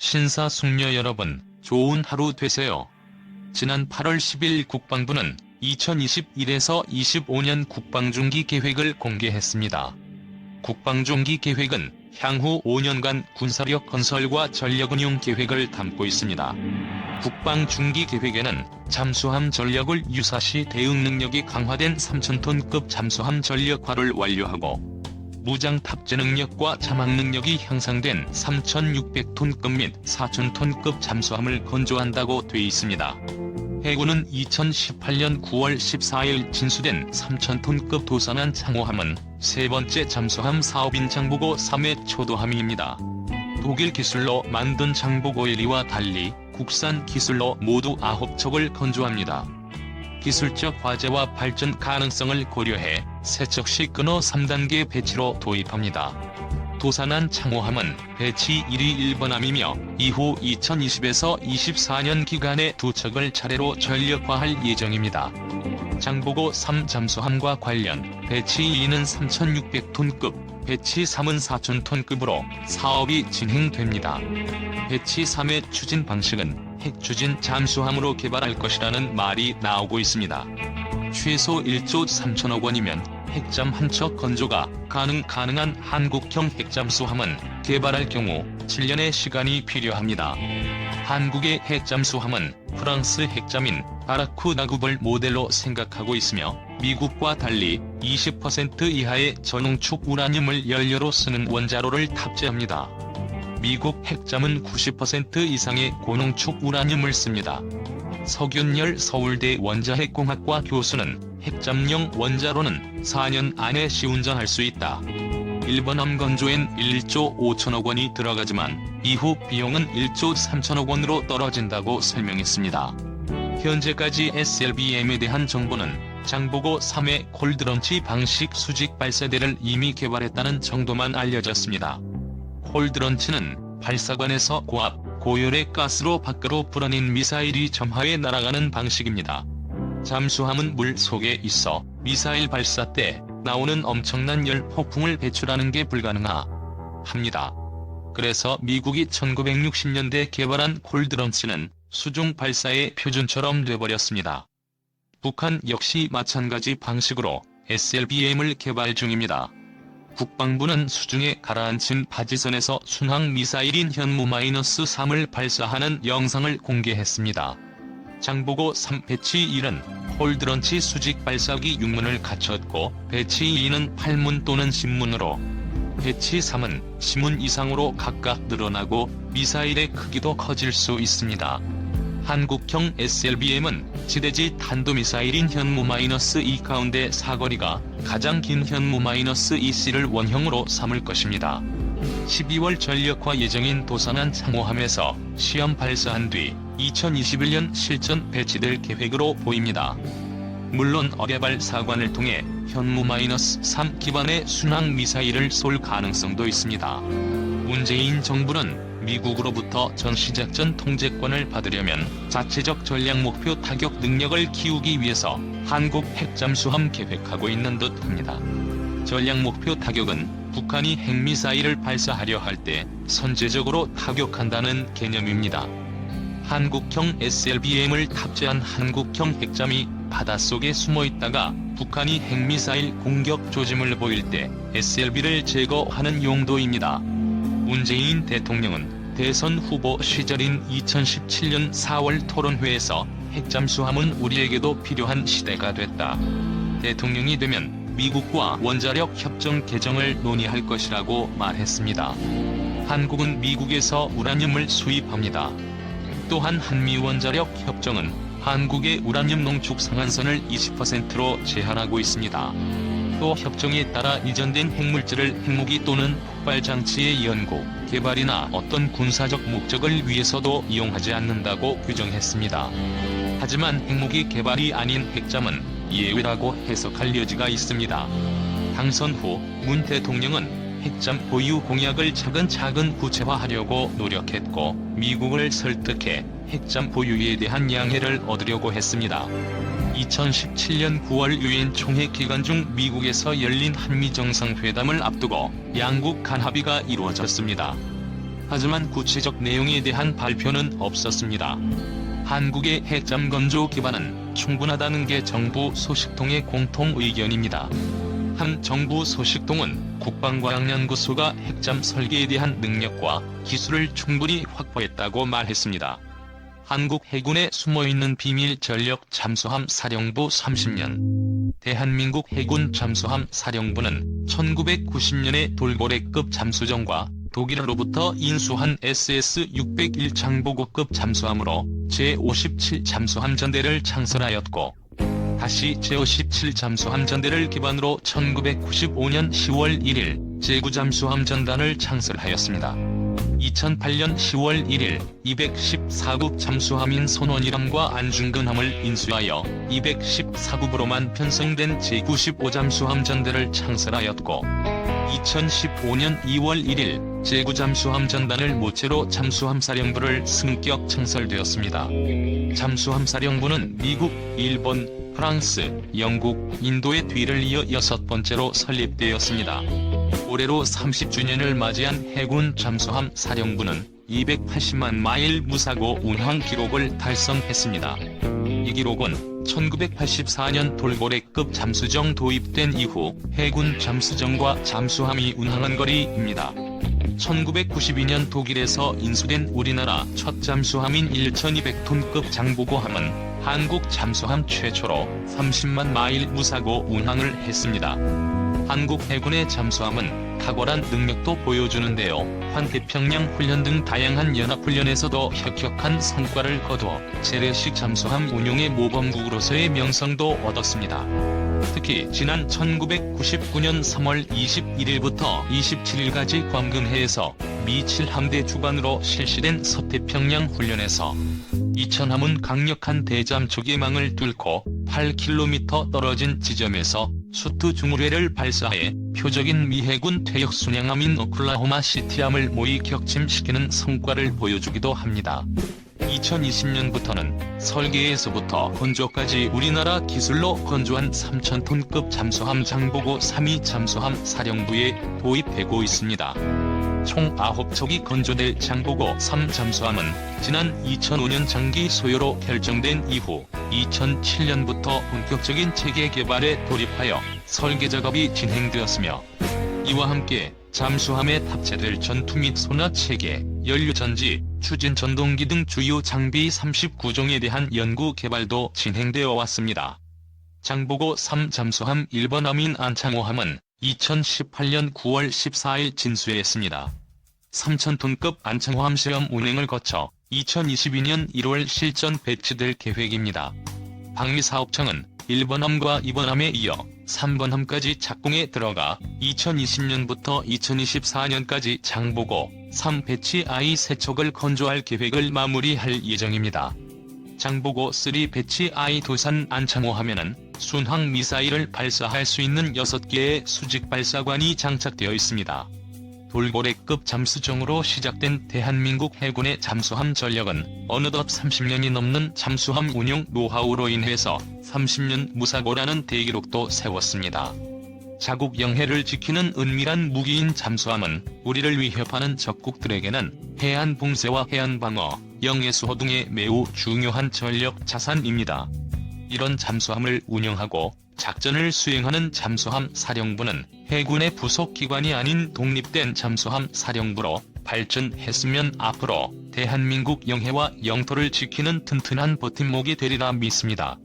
신사숙녀 여러분, 좋은 하루 되세요. 지난 8월 10일 국방부는 2021에서 25년 국방중기 계획을 공개했습니다. 국방중기 계획은 향후 5년간 군사력 건설과 전력운용 계획을 담고 있습니다. 국방중기 계획에는 잠수함 전력을 유사시 대응 능력이 강화된 3000톤급 잠수함 전력화를 완료하고 무장 탑재 능력과 자막 능력이 향상된 3600톤급 및 4000톤급 잠수함을 건조한다고 돼 있습니다. 해군은 2018년 9월 14일 진수된 3000톤급 도산한 창호함은 세 번째 잠수함 사업인 장보고 3회 초도함입니다. 독일 기술로 만든 장보고 1위와 달리 국산 기술로 모두 9척을 건조합니다. 기술적 과제와 발전 가능성을 고려해 세척시 끊어 3단계 배치로 도입합니다. 도산한 창호함은 배치 1위 1번함이며 이후 2020에서 24년 기간에 2척을 차례로 전력화할 예정입니다. 장보고 3 잠수함과 관련 배치 2는 3600톤급, 배치 3은 4000톤급으로 사업이 진행됩니다. 배치 3의 추진 방식은 핵추진 잠수함으로 개발할 것이라는 말이 나오고 있습니다. 최소 1조 3천억 원이면 핵잠 한 척 건조가 가능한 한국형 핵잠수함은 개발할 경우 7년의 시간이 필요합니다. 한국의 핵잠수함은 프랑스 핵잠인 바라쿠 나구벌 모델로 생각하고 있으며 미국과 달리 20% 이하의 전홍축 우라늄을 연료로 쓰는 원자로를 탑재합니다. 미국 핵잠은 90% 이상의 고농축 우라늄을 씁니다. 석윤열 서울대 원자핵공학과 교수는 핵잠용 원자로는 4년 안에 시운전할 수 있다. 1번함 건조엔 1조 5천억 원이 들어가지만 이후 비용은 1조 3천억 원으로 떨어진다고 설명했습니다. 현재까지 SLBM에 대한 정보는 장보고 3회 콜드런치 방식 수직 발사대를 이미 개발했다는 정도만 알려졌습니다. 콜드런치는 발사관에서 고압, 고열의 가스로 밖으로 불어낸 미사일이 점화해 날아가는 방식입니다. 잠수함은 물 속에 있어 미사일 발사 때 나오는 엄청난 열 폭풍을 배출하는 게 불가능합니다. 그래서 미국이 1960년대 개발한 콜드런치는 수중 발사의 표준처럼 돼버렸습니다. 북한 역시 마찬가지 방식으로 SLBM을 개발 중입니다. 국방부는 수중에 가라앉힌 바지선에서 순항 미사일인 현무-3을 발사하는 영상을 공개했습니다. 장보고 3 배치 1은 콜드런치 수직 발사기 6문을 갖췄고 배치 2는 8문 또는 10문으로 배치 3은 10문 이상으로 각각 늘어나고 미사일의 크기도 커질 수 있습니다. 한국형 SLBM은 지대지 탄도미사일인 현무-2 가운데 사거리가 가장 긴 현무-2C를 원형으로 삼을 것입니다. 12월 전력화 예정인 도산한 창호함에서 시험 발사한 뒤 2021년 실전 배치될 계획으로 보입니다. 물론 어뢰발 사관을 통해 현무-3 기반의 순항 미사일을 쏠 가능성도 있습니다. 문재인 정부는 미국으로부터 전시작전 통제권을 받으려면 자체적 전략 목표 타격 능력을 키우기 위해서 한국 핵잠수함 계획하고 있는 듯합니다. 전략 목표 타격은 북한이 핵미사일을 발사하려 할 때 선제적으로 타격한다는 개념입니다. 한국형 SLBM을 탑재한 한국형 핵잠이 바닷속에 숨어있다가 북한이 핵미사일 공격 조짐을 보일 때 SLB를 제거하는 용도입니다. 문재인 대통령은 대선 후보 시절인 2017년 4월 토론회에서 핵잠수함은 우리에게도 필요한 시대가 됐다. 대통령이 되면 미국과 원자력 협정 개정을 논의할 것이라고 말했습니다. 한국은 미국에서 우라늄을 수입합니다. 또한 한미 원자력 협정은 한국의 우라늄 농축 상한선을 20%로 제한하고 있습니다. 또 협정에 따라 이전된 핵물질을 핵무기 또는 폭발장치의 연구, 개발이나 어떤 군사적 목적을 위해서도 이용하지 않는다고 규정했습니다. 하지만 핵무기 개발이 아닌 핵잠은 예외라고 해석할 여지가 있습니다. 당선 후 문 대통령은 핵잠 보유 공약을 차근차근 구체화하려고 노력했고 미국을 설득해 핵잠 보유에 대한 양해를 얻으려고 했습니다. 2017년 9월 유엔 총회 기간 중 미국에서 열린 한미 정상회담을 앞두고 양국 간 합의가 이루어졌습니다. 하지만 구체적 내용에 대한 발표는 없었습니다. 한국의 핵잠 건조 기반은 충분하다는 게 정부 소식통의 공통 의견입니다. 한 정부 소식통은 국방과학연구소가 핵잠 설계에 대한 능력과 기술을 충분히 확보했다고 말했습니다. 한국 해군에 숨어있는 비밀 전력 잠수함 사령부 30년. 대한민국 해군 잠수함 사령부는 1990년에 돌고래급 잠수정과 독일로부터 인수한 SS-601 장보고급 잠수함으로 제57 잠수함전대를 창설하였고, 다시 제57 잠수함전대를 기반으로 1995년 10월 1일 제9잠수함전단을 창설하였습니다. 2008년 10월 1일 214국 잠수함인 손원일함과 안중근함을 인수하여 214국으로만 편성된 제95잠수함전대를 창설하였고, 2015년 2월 1일 제9잠수함전단을 모체로 잠수함사령부를 승격 창설되었습니다. 잠수함사령부는 미국, 일본, 프랑스, 영국, 인도의 뒤를 이어 6번째로 설립되었습니다. 올해로 30주년을 맞이한 해군 잠수함 사령부는 280만 마일 무사고 운항 기록을 달성했습니다. 이 기록은 1984년 돌고래급 잠수정 도입된 이후 해군 잠수정과 잠수함이 운항한 거리입니다. 1992년 독일에서 인수된 우리나라 첫 잠수함인 1200톤급 장보고함은 한국 잠수함 최초로 30만 마일 무사고 운항을 했습니다. 한국 해군의 잠수함은 탁월한 능력도 보여주는데요. 환태평양 훈련 등 다양한 연합훈련에서도 혁혁한 성과를 거두어 재래식 잠수함 운용의 모범국으로서의 명성도 얻었습니다. 특히 지난 1999년 3월 21일부터 27일까지 광금해에서 미 7함대 주관으로 실시된 서태평양 훈련에서 이천함은 강력한 대잠초계망을 뚫고 8km 떨어진 지점에서 수트 중후뢰를 발사해 표적인 미 해군 퇴역 순양함인 오클라호마 시티함을 모의 격침시키는 성과를 보여주기도 합니다. 2020년부터는 설계에서부터 건조까지 우리나라 기술로 건조한 3000톤급 잠수함 장보고 3위 잠수함 사령부에 도입되고 있습니다. 총 9척이 건조될 장보고 3 잠수함은 지난 2005년 장기 소요로 결정된 이후 2007년부터 본격적인 체계 개발에 돌입하여 설계 작업이 진행되었으며, 이와 함께 잠수함에 탑재될 전투 및 소나 체계, 연료전지, 추진 전동기 등 주요 장비 39종에 대한 연구 개발도 진행되어 왔습니다. 장보고 3 잠수함 1번함인 안창호함은 2018년 9월 14일 진수했습니다. 3000톤급 안창호함 시험 운행을 거쳐 2022년 1월 실전 배치될 계획입니다. 방위사업청은 1번함과 2번함에 이어 3번함까지 착공에 들어가 2020년부터 2024년까지 장보고 3 배치 I 3척을 건조할 계획을 마무리할 예정입니다. 장보고 3 배치 I 도산 안창호함에는 순항 미사일을 발사할 수 있는 6개의 수직 발사관이 장착되어 있습니다. 돌고래급 잠수정으로 시작된 대한민국 해군의 잠수함 전력은 어느덧 30년이 넘는 잠수함 운용 노하우로 인해서 30년 무사고라는 대기록도 세웠습니다. 자국 영해를 지키는 은밀한 무기인 잠수함은 우리를 위협하는 적국들에게는 해안 봉쇄와 해안 방어, 영해 수호 등의 매우 중요한 전력 자산입니다. 이런 잠수함을 운영하고 작전을 수행하는 잠수함 사령부는 해군의 부속 기관이 아닌 독립된 잠수함 사령부로 발전했으면 앞으로 대한민국 영해와 영토를 지키는 튼튼한 버팀목이 되리라 믿습니다.